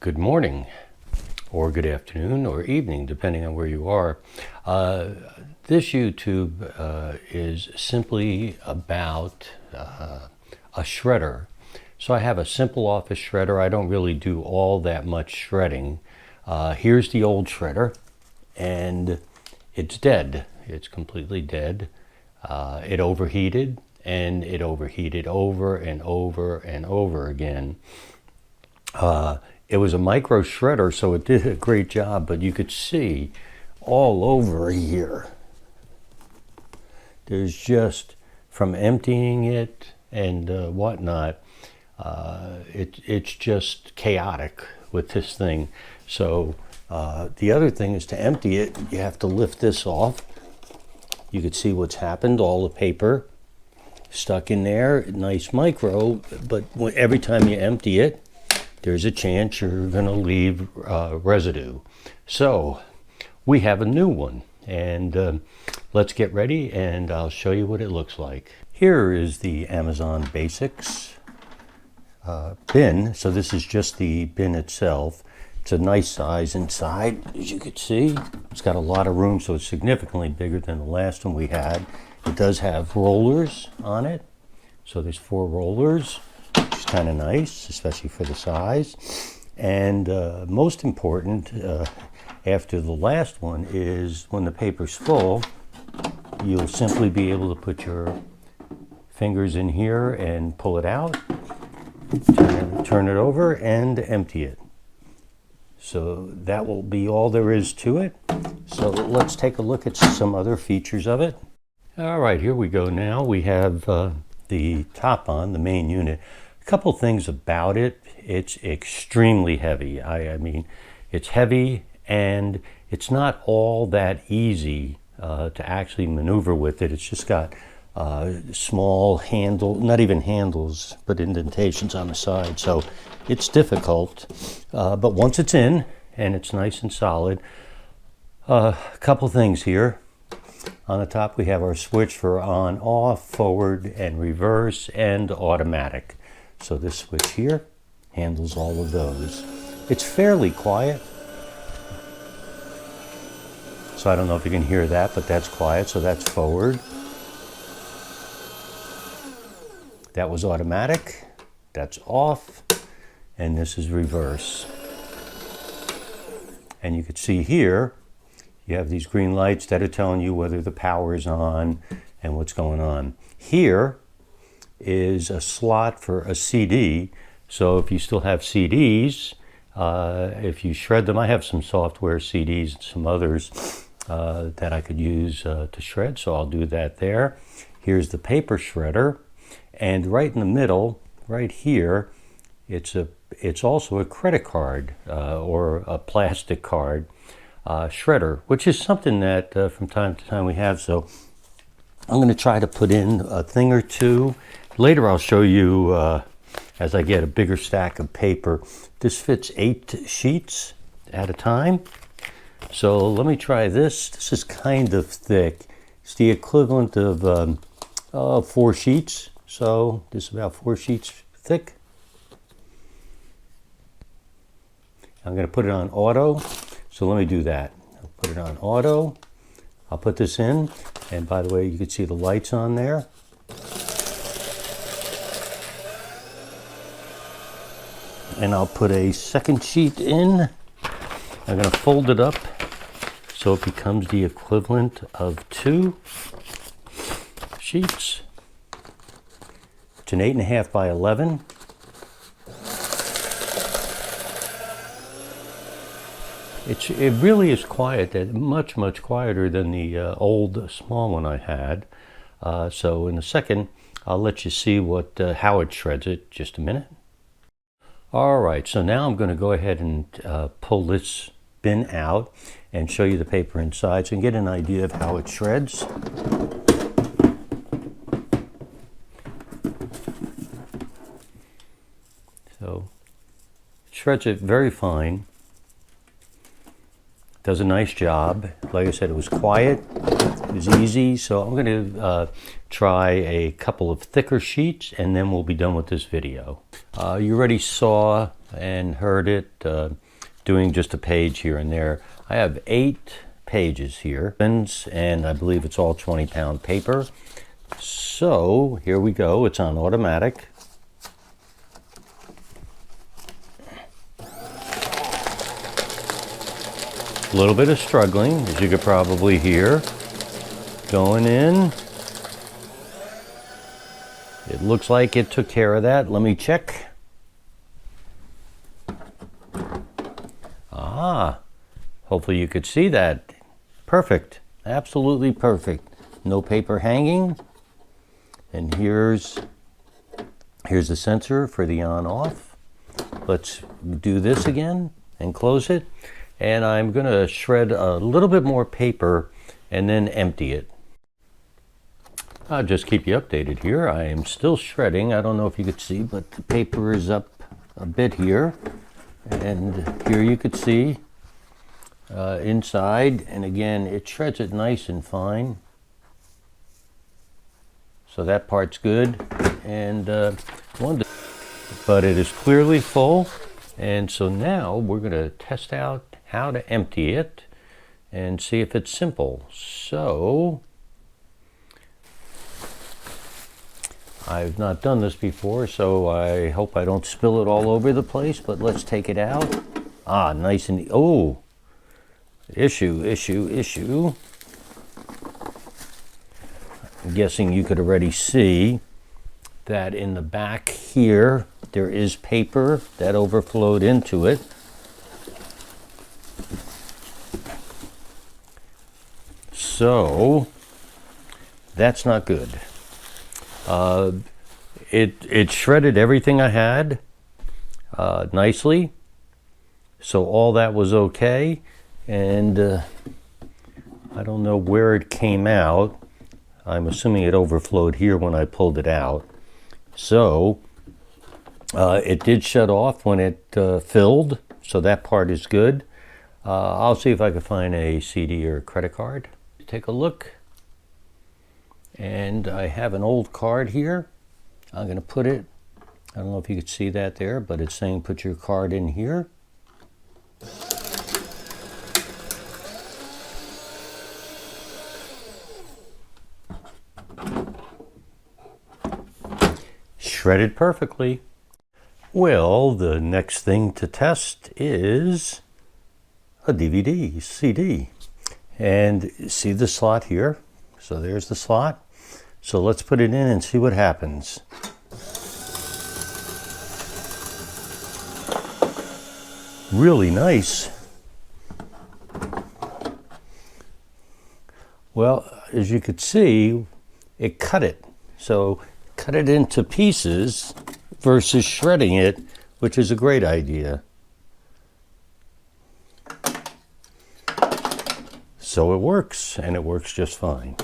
Good morning, or good afternoon, or evening, depending on where you are. This YouTube is simply about a shredder. So I have a simple office shredder. I don't really do all that much shredding. Here's the old shredder, and it's dead. It's completely dead. It overheated, and it overheated over and over and over again. It was a micro shredder, so it did a great job, but you could see all over here. There's just, from emptying it and whatnot, it's just chaotic with this thing. So the other thing is to empty it, you have to lift this off. You could see what's happened, all the paper stuck in there, nice micro, but every time you empty it, there's a chance you're going to leave residue. So we have a new one, and let's get ready and I'll show you what it looks like. Here is the Amazon Basics bin. So this is just the bin itself. It's a nice size inside, as you can see. It's got a lot of room, so it's significantly bigger than the last one we had. It does have rollers on it. So there's 4 rollers. Which is kind of nice, especially for the size. And most important, after the last one, is when the paper's full, you'll simply be able to put your fingers in here and pull it out, turn it over, and empty it. So that will be all there is to it. So let's take a look at some other features of it. All right, here we go now. We have the top on, the main unit. A couple things about it. It's extremely heavy. I mean, it's heavy, and it's not all that easy to actually maneuver with it. It's just got small handle, not even handles, but indentations on the side. So it's difficult, but once it's in and it's nice and solid, a couple things here. On the top, we have our switch for on, off, forward, and reverse, and automatic. So this switch here handles all of those. It's fairly quiet. So I don't know if you can hear that, but that's quiet. So that's forward. That was automatic. That's off. And this is reverse. And you can see here, you have these green lights that are telling you whether the power is on and what's going on. Here is a slot for a CD. So if you still have CDs, if you shred them, I have some software CDs and some others that I could use to shred, so I'll do that there. Here's the paper shredder, and right in the middle, right here, it's also a credit card or a plastic card shredder, which is something that from time to time we have. So I'm going to try to put in a thing or two. Later I'll show you as I get a bigger stack of paper. This fits 8 sheets at a time. So let me try this. This is kind of thick. It's the equivalent of 4 sheets. So this is about 4 sheets thick. I'm going to put it on auto. So let me do that. I'll put it on auto. I'll put this in. And by the way, you can see the lights on there. And I'll put a second sheet in. I'm going to fold it up so it becomes the equivalent of 2 sheets. It's an 8.5 by 11. It really is quiet, much quieter than the old small one I had. So in a second, I'll let you see how it shreds it. Just a minute. All right, so now I'm going to go ahead and pull this bin out and show you the paper inside so you can get an idea of how it shreds. So it shreds it very fine. Does a nice job. Like I said, it was quiet. was easy. So I'm going to try a couple of thicker sheets, and then we'll be done with this video. You already saw and heard it doing just a page here and there. I have 8 pages here, and I believe it's all 20-pound paper. So here we go. It's on automatic. A little bit of struggling, as you could probably hear. Going in. It looks like it took care of that. Let me check. Ah, hopefully you could see that. Perfect, absolutely perfect. No paper hanging. And here's the sensor for the on-off. Let's do this again and close it. And I'm going to shred a little bit more paper and then empty it. I'll just keep you updated here. I am still shredding. I don't know if you could see, but the paper is up a bit here. And here you could see inside. And again, it shreds it nice and fine. So that part's good. And but it is clearly full. And so now we're going to test out how to empty it and see if it's simple. So I've not done this before, so I hope I don't spill it all over the place, but let's take it out. Ah, nice and, oh, issue. I'm guessing you could already see that in the back here, there is paper that overflowed into it. So that's not good. It shredded everything I had nicely. So all that was okay. And I don't know where it came out. I'm assuming it overflowed here when I pulled it out. So it did shut off when it filled. So that part is good. I'll see if I can find a CD or a credit card. Take a look. And I have an old card here. I'm going to put it, I don't know if you could see that there, but it's saying put your card in here. Shredded perfectly. Well, the next thing to test is a DVD, CD. And see the slot here? So there's the slot. So let's put it in and see what happens. Really nice. Well, as you could see, it cut it. So cut it into pieces versus shredding it, which is a great idea. So it works, and it works just fine.